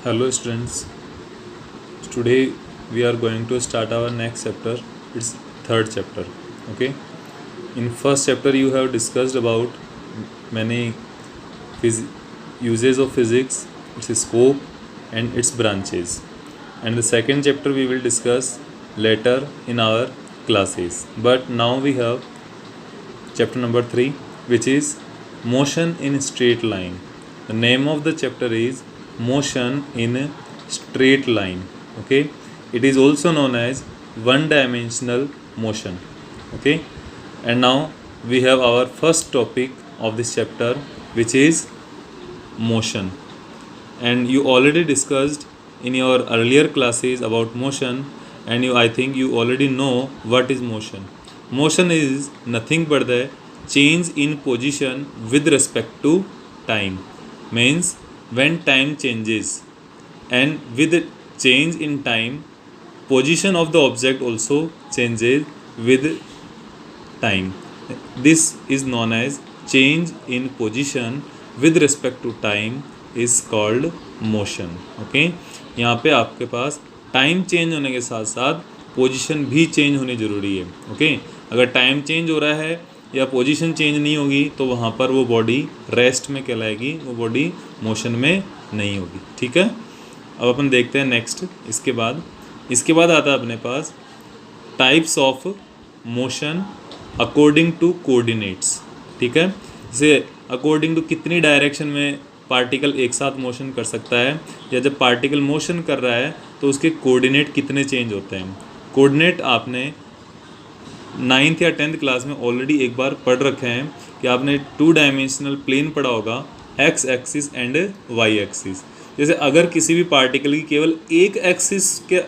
Hello students, today we are going to start our next chapter. It's third chapter. Okay. In first chapter you have discussed about many uses of physics, its scope and its branches. And the second chapter we will discuss later in our classes. But now we have chapter number 3, which is motion in straight line. The name of the chapter is motion in a straight line. Okay, it is also known as one dimensional motion. Okay, and now we have our first topic of this chapter, which is motion. And you already discussed in your earlier classes about motion, and I think you already know what is motion. Motion is nothing but the change in position with respect to time. Means when time changes, and with the change in time, position of the object also changes with time. This is known as change in position with respect to time is called motion. Okay, यहाँ पे आपके पास time change होने के साथ साथ position भी change होनी ज़रूरी है. ओके, अगर टाइम चेंज हो रहा है या पोजीशन चेंज नहीं होगी तो वहाँ पर वो बॉडी रेस्ट में कहलाएगी, वो बॉडी मोशन में नहीं होगी. ठीक है, अब अपन देखते हैं नेक्स्ट. इसके बाद आता है अपने पास types of motion according to coordinates. ठीक है, जैसे अकॉर्डिंग टू कितनी डायरेक्शन में पार्टिकल एक साथ मोशन कर सकता है, या जब पार्टिकल मोशन कर रहा है तो उसके कोऑर्डिनेट कितने चेंज होते हैं. कोऑर्डिनेट आपने 9th या 10th क्लास में ऑलरेडी एक बार पढ़ रखे हैं कि आपने 2 डायमेंशनल प्लेन पढ़ा होगा, x axis and y axis. जैसे अगर किसी भी पार्टिकल की केवल एक एक्सिस के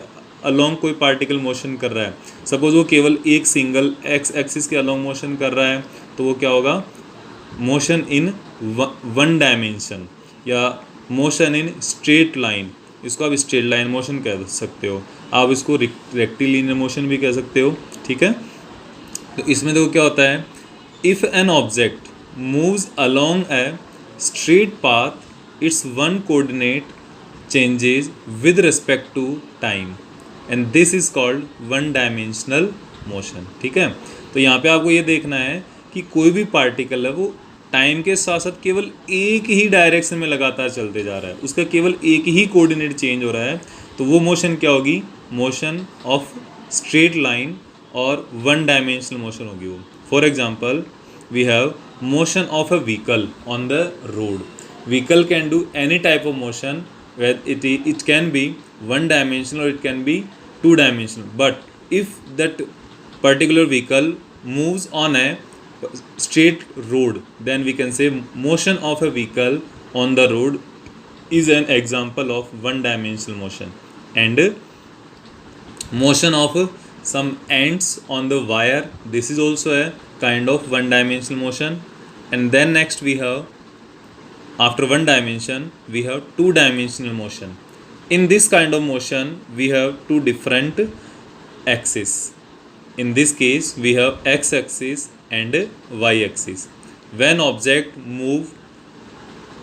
अलोंग कोई पार्टिकल मोशन कर रहा है, सपोज वो केवल एक सिंगल एक्स एक्सिस के अलोंग मोशन कर रहा है, तो वो क्या होगा, मोशन इन वन डायमेंशन या मोशन इन स्ट्रेट लाइन. इसको आप स्ट्रेट लाइन मोशन कह सकते हो, आप इसको रेक्टिलिनियर मोशन भी कह सकते हो. ठीक है, तो इसमें देखो क्या होता है, if an object moves along a straight path its one coordinate changes with respect to time and this is called one dimensional motion. ठीक है, तो यहाँ पे आपको ये देखना है कि कोई भी पार्टिकल है वो टाइम के साथ साथ केवल एक ही डायरेक्शन में लगातार चलते जा रहा है, उसका केवल एक ही कोऑर्डिनेट चेंज हो रहा है, तो वो मोशन क्या होगी, मोशन ऑफ स्ट्रेट लाइन और वन डायमेंशनल मोशन होगी वो. For example we have motion of a vehicle on the road. Vehicle can do any type of motion, it can be one dimensional or it can be 2 dimensional, but if that particular vehicle moves on a straight road, then we can say motion of a vehicle on the road is an example of one dimensional motion. And motion of some ants on the wire, this is also a kind of one dimensional motion. And then next we have, after one dimension we have 2 dimensional motion. In this kind of motion we have 2 different axes. In this case we have x axis and y axis. When object move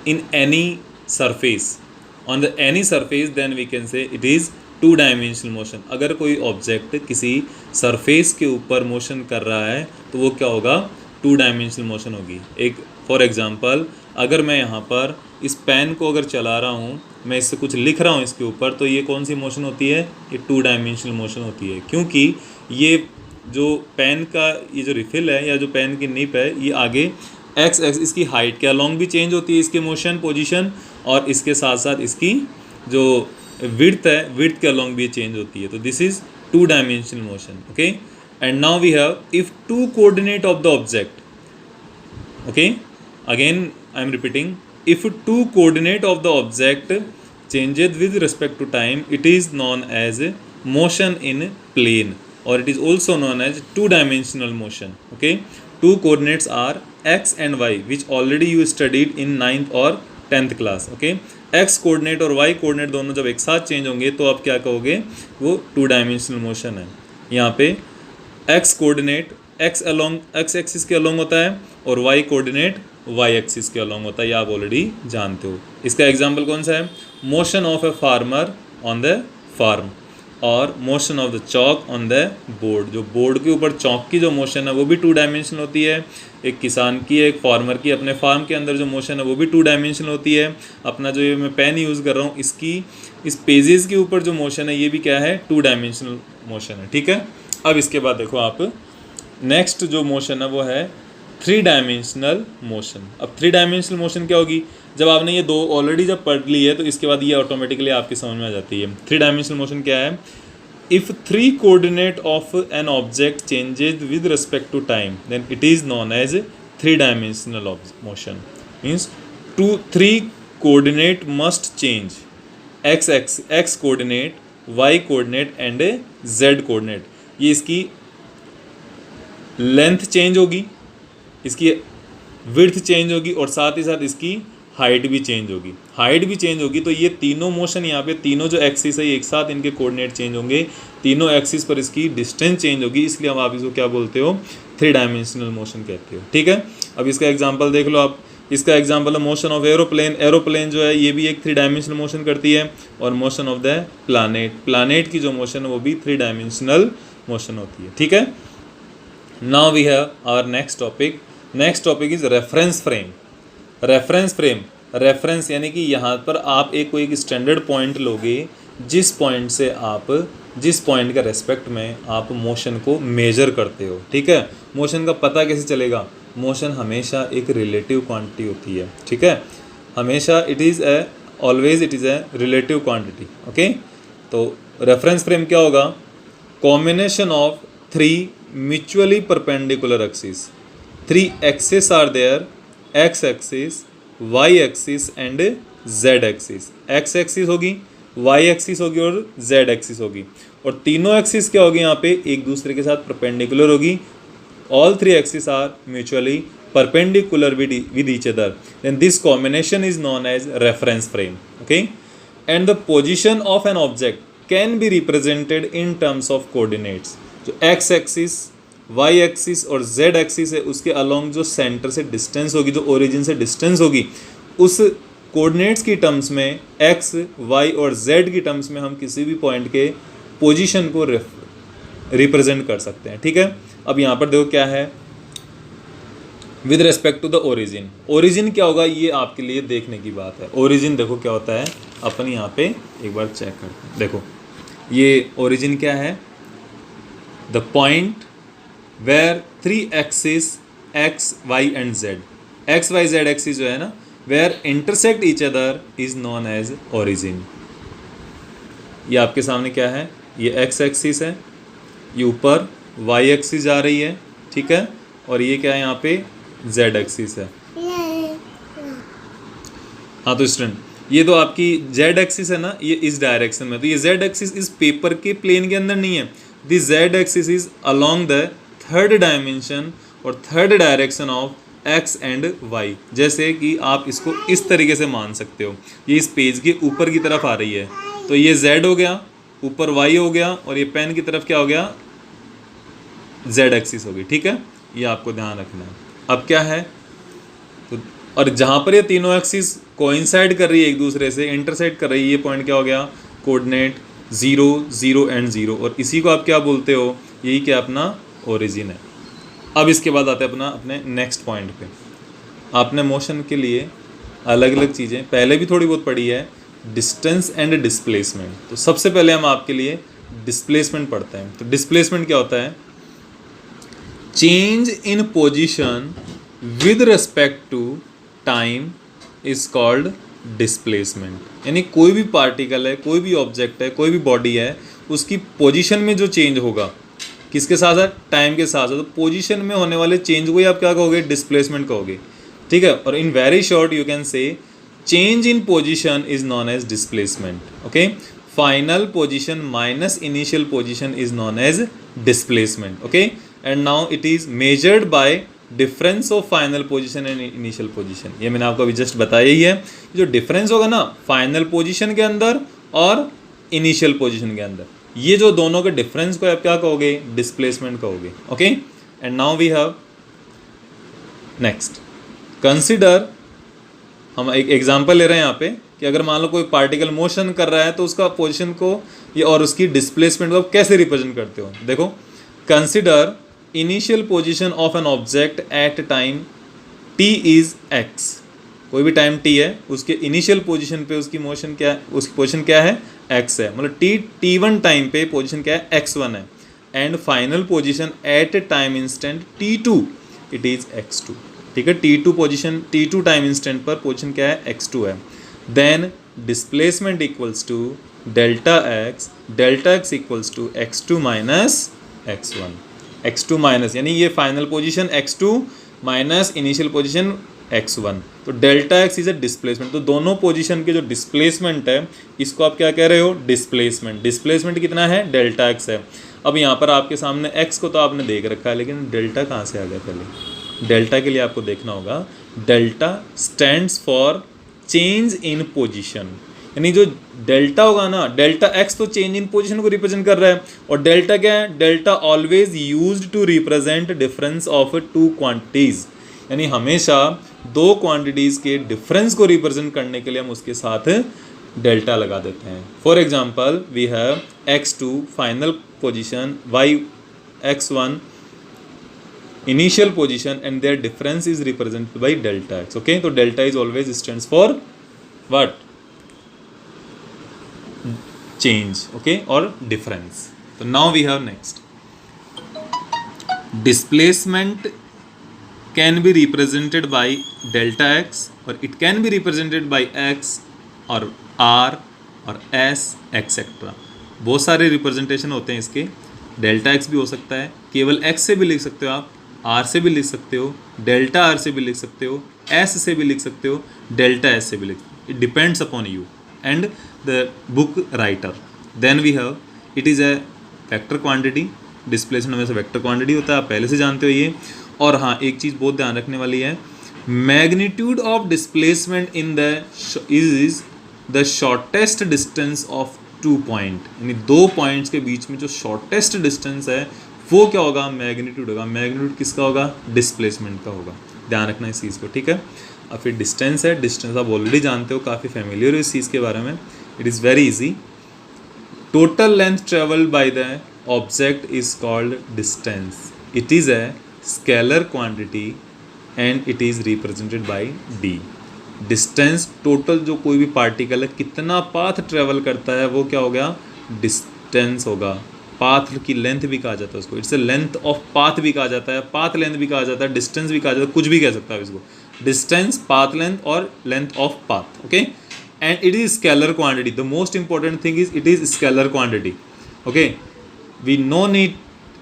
in any surface, on the any surface, then we can say it is 2 dimensional motion. अगर कोई object किसी surface के ऊपर motion कर रहा है तो वो क्या होगा, 2 डायमेंशनल मोशन होगी. एक फॉर एग्जांपल, अगर मैं यहाँ पर इस पेन को अगर चला रहा हूँ, मैं इससे कुछ लिख रहा हूँ इसके ऊपर, तो ये कौन सी मोशन होती है, ये 2 डायमेंशनल मोशन होती है. क्योंकि ये जो पेन का ये जो रिफिल है या जो पेन की निप है, ये आगे एक्स इसकी हाइट के अलोंग भी चेंज होती है इसकी मोशन पोजीशन, और इसके साथ साथ इसकी जो विड्थ है, विड्थ के अलोंग भी चेंज होती है. तो this is 2 dimensional motion. Okay, and now we have if 2 coordinate of the object. Okay, again I am repeating, if 2 coordinate of the object changes with respect to time, it is known as motion in plane, or it is also known as 2 dimensional motion. Okay, 2 coordinates are x and y, which already you studied in 9th और 10th class. Okay, x coordinate और y coordinate दोनों जब एक साथ change होंगे तो आप क्या कहोगे, वो 2 डायमेंशनल मोशन है. यहाँ पे x coordinate x along x axis के अलोंग होता है और y कोऑर्डिनेट y एक्सिस के अलोंग होता है, ये आप ऑलरेडी जानते हो. इसका एग्जांपल कौन सा है, motion of a farmer on the farm और motion of the chalk on the board. जो बोर्ड के ऊपर चॉक की जो मोशन है वो भी 2 डायमेंशनल होती है। एक किसान की, एक फार्मर की अपने फार्म के अंदर जो मोशन है वो भी 2 डायमेंशनल होती है। अपना जो ये मैं पेन यूज़ कर रहा हूँ इसकी इस पेजेस के ऊपर जो मोशन है ये भी क्या है, 2 डायमेंशनल मोशन है। ठीक है, अब इसके बाद देखो आप नेक्स्ट जो मोशन है वो है 3 डायमेंशनल मोशन। अब 3 डायमेंशनल मोशन क्या होगी, जब आपने ये 2 ऑलरेडी जब पढ़ ली है तो इसके बाद ये ऑटोमेटिकली आपकी समझ में आ जाती है। 3 डायमेंशनल मोशन क्या है, if 3 coordinate of an object changes with respect to time then it is known as 3 dimensional motion. Means 3 coordinate must change, x coordinate, y coordinate and z coordinate. ये इसकी length change होगी, इसकी width change होगी और साथ ही साथ इसकी height भी चेंज होगी। हाइट भी चेंज होगी तो ये तीनों मोशन यहाँ पे, तीनों जो एक्सिस है एक साथ इनके कोऑर्डिनेट चेंज होंगे, तीनों एक्सिस पर इसकी डिस्टेंस चेंज होगी, इसलिए हम आप इसको क्या बोलते हो, 3 डायमेंशनल मोशन कहते हो। ठीक है, अब इसका एग्जांपल देख लो आप। इसका एग्जांपल है मोशन ऑफ एरोप्लेन। एरोप्लेन जो है ये भी एक 3 डायमेंशनल मोशन करती है। और motion of the planet, planet की जो मोशन है वो भी 3 डायमेंशनल मोशन होती है। ठीक है, now we have our next topic. Next topic is reference frame. Reference frame, reference यानी कि यहाँ पर आप कोई एक स्टैंडर्ड पॉइंट लोगे जिस पॉइंट से आप, जिस पॉइंट का रेस्पेक्ट में आप मोशन को मेजर करते हो। ठीक है, मोशन का पता कैसे चलेगा, मोशन हमेशा एक रिलेटिव क्वांटिटी होती है। ठीक है, हमेशा it is a, always it is a relative quantity. Okay, तो रेफरेंस फ्रेम क्या होगा, combination of 3 mutually perpendicular axis. 3 axis are there, x axis, y axis and z axis. X axis होगी, y axis होगी और Z axis होगी। और तीनों axis क्या होगी यहाँ पे, एक दूसरे के साथ परपेंडिकुलर होगी। All 3 axis are mutually perpendicular with each other, then this combination is known as reference frame. Okay, and the position of an object can be represented in terms of coordinates. जो x axis, y axis और z axis है उसके along जो centre से distance होगी, जो origin से distance होगी, उस कोऑर्डिनेट्स की टर्म्स में x, y और z की टर्म्स में हम किसी भी पॉइंट के पोजीशन को रिप्रेजेंट कर सकते हैं। ठीक है, अब यहाँ पर देखो क्या है, with respect to the origin. Origin क्या होगा ये आपके लिए देखने की बात है। ओरिजिन देखो क्या होता है, अपन यहाँ पे एक बार चेक करते हैं। देखो ये ओरिजिन क्या है, the point where 3 axis x y and z, x y z axis जो है ना, where intersect each other is known as origin. ये आपके सामने क्या है, ये एक्स एक्सिस है, ये ऊपर वाई एक्सिस जा रही है। ठीक है, और ये क्या है यहाँ पे जेड एक्सिस है। हाँ तो स्टूडेंट ये तो आपकी जेड एक्सिस है ना, ये इस डायरेक्शन में, तो ये जेड एक्सिस इस पेपर के प्लेन के अंदर नहीं है। This z axis is along the 3rd dimension और 3rd direction of x and y. जैसे कि आप इसको इस तरीके से मान सकते हो, ये इस पेज के ऊपर की तरफ आ रही है, तो ये जेड हो गया, ऊपर वाई हो गया, और ये पेन की तरफ क्या हो गया, जेड एक्सिस होगी। ठीक है, ये आपको ध्यान रखना है। अब क्या है, तो और जहाँ पर ये तीनों एक्सिस कोइंसाइड कर रही है, एक दूसरे से इंटरसेक्ट कर रही है, ये पॉइंट क्या हो गया, कोऑर्डिनेट 0, 0 एंड 0, और इसी को आप क्या बोलते हो, यही क्या अपना ओरिजिन है। अब इसके बाद आते हैं अपने नेक्स्ट पॉइंट पे। आपने मोशन के लिए अलग अलग चीज़ें पहले भी थोड़ी बहुत पढ़ी है, डिस्टेंस एंड डिस्प्लेसमेंट। तो सबसे पहले हम आपके लिए डिस्प्लेसमेंट पढ़ते हैं। तो डिस्प्लेसमेंट क्या होता है, change in position with respect to time is called displacement. यानी कोई भी पार्टिकल है, कोई भी ऑब्जेक्ट है, कोई भी बॉडी है, उसकी पोजीशन में जो चेंज होगा, किसके साथ साथ, टाइम के साथ साथ, तो पोजीशन में होने वाले चेंज को ही आप क्या कहोगे, डिस्प्लेसमेंट कहोगे। ठीक है, और in very short you can say change in position is known as displacement. Okay, final position minus initial position is known as displacement. Okay, and now it is measured by difference of final position and initial position. ये मैंने आपको अभी just बताया ही है, जो difference होगा ना final position के अंदर और इनिशियल पोजीशन के अंदर, ये जो दोनों के डिफरेंस को आप क्या कहोगे, डिस्प्लेसमेंट कहोगे। Okay, and now we have next, consider, हम एक एग्जांपल ले रहे हैं यहाँ पे कि अगर मान लो कोई पार्टिकल मोशन कर रहा है तो उसका पोजीशन को ये और उसकी डिस्प्लेसमेंट को आप कैसे रिप्रेजेंट करते हो। देखो, consider initial position of an object at time t is x। कोई भी टाइम t है, उसके इनिशियल पोजीशन पे उसकी मोशन क्या है, उसकी पोजीशन क्या है, x है। मतलब t1 टाइम पे पोजीशन क्या है, x1 है। And final position at time instant t2 it is x2। ठीक है, t2 position, t2 time instant पर पोजीशन क्या है, x2 है। Then displacement equals to delta x equals to x2 minus x1। x2 minus यानी ये final position x2 minus initial position x1। तो delta x is a displacement. तो दोनों position के जो डिस्प्लेसमेंट है इसको आप क्या कह रहे हो, डिस्प्लेसमेंट। डिस्प्लेसमेंट कितना है, डेल्टा x है। अब यहाँ पर आपके सामने x को तो आपने देख रखा है, लेकिन डेल्टा कहाँ से आ गया। पहले डेल्टा के लिए आपको देखना होगा, delta stands for change in position. यानी जो डेल्टा होगा ना, डेल्टा x तो चेंज इन पोजीशन को रिप्रेजेंट कर रहा है, और डेल्टा क्या है, delta always used to represent difference of two quantities. यानी हमेशा दो क्वांटिटीज के डिफरेंस को रिप्रेजेंट करने के लिए हम उसके साथ डेल्टा लगा देते हैं। For example we have x2 final position, x1 initial position, and their difference is represented by delta x. Okay, so delta is always stands for what, change, okay, or difference. So now we have next, displacement can be represented by delta x, or it can be represented by x or r or s etc. बहुत सारे representation होते हैं इसके। Delta x भी हो सकता है, केवल x से भी लिख सकते हो आप, r से भी लिख सकते हो, डेल्टा r से भी लिख सकते हो, s से भी लिख सकते हो, डेल्टा s से भी लिख सकते हो। It depends upon you and the book writer. Then we have, it is a vector quantity. Displacement हमेशा वेक्टर क्वांटिटी होता है, आप पहले से जानते हो ये। और हाँ, एक चीज़ बहुत ध्यान रखने वाली है, magnitude of displacement in the is the shortest distance of 2 point. यानी 2 पॉइंट्स के बीच में जो शॉर्टेस्ट डिस्टेंस है वो क्या होगा, मैग्नीट्यूड होगा। मैग्नीट्यूड किसका होगा, डिस्प्लेसमेंट का होगा। ध्यान रखना इस चीज़ को, ठीक है। अब फिर डिस्टेंस है, डिस्टेंस आप ऑलरेडी जानते हो, काफ़ी फेमिलियर हो इस चीज़ के बारे में। It is very easy. Total length travelled by the object is called distance. It is a scalar quantity and it is represented by D. Distance, total जो कोई भी पार्टिकल है कितना पाथ ट्रेवल करता है वो क्या हो गया, डिस्टेंस होगा। पाथ की लेंथ भी कहा जाता है उसको, it's a length of path भी कहा जाता है, पाथ लेंथ भी कहा जाता है, डिस्टेंस भी कहा जाता है, कुछ भी कह सकता है इसको। डिस्टेंस, पाथ लेंथ और length of path, okay. And it is scalar quantity. The most important thing is it is scalar quantity, okay. We no need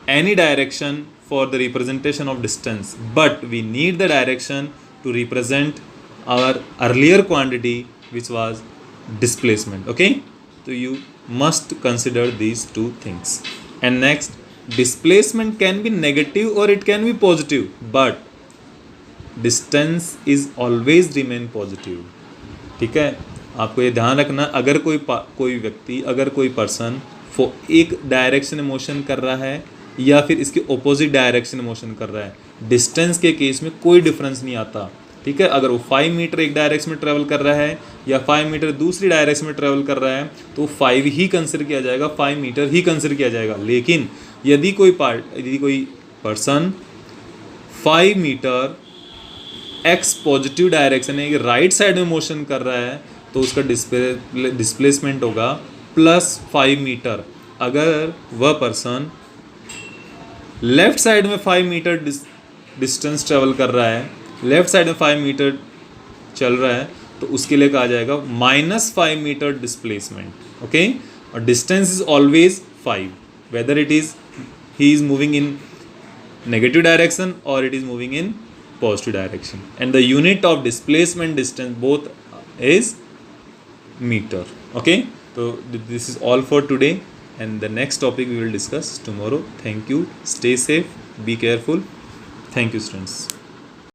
any direction for the representation of distance, but we need the direction to represent our earlier quantity which was displacement, okay. So you must consider these two things. And next, displacement can be negative or it can be positive, but distance is always remain positive, ठीक है। आपको ये ध्यान रखना, अगर कोई व्यक्ति, अगर कोई पर्सन एक डायरेक्शन में मोशन कर रहा है या फिर इसके ऑपोजिट डायरेक्शन में मोशन कर रहा है, डिस्टेंस के केस में कोई डिफरेंस नहीं आता, ठीक है। अगर वो 5 मीटर एक डायरेक्शन में ट्रैवल कर रहा है या 5 मीटर दूसरी डायरेक्शन में ट्रैवल कर रहा है तो 5 ही कंसिडर किया जाएगा, 5 मीटर ही कंसिडर किया जाएगा। लेकिन यदि कोई person 5 metre x positive direction है, राइट साइड में मोशन कर रहा है, तो उसका डिस्प्लेसमेंट होगा +5 मीटर। अगर वह पर्सन लेफ्ट साइड में 5 मीटर डिस्टेंस ट्रेवल कर रहा है, लेफ्ट साइड में 5 मीटर चल रहा है, तो उसके लिए कहा जाएगा -5 मीटर डिस्प्लेसमेंट, ओके। और distance is always 5, whether it is he is moving in negative direction और it is moving in positive direction. And the unit of displacement distance both is metre, okay. तो this is all for today and the next topic we will discuss tomorrow. Thank you, stay safe, be careful. Thank you students.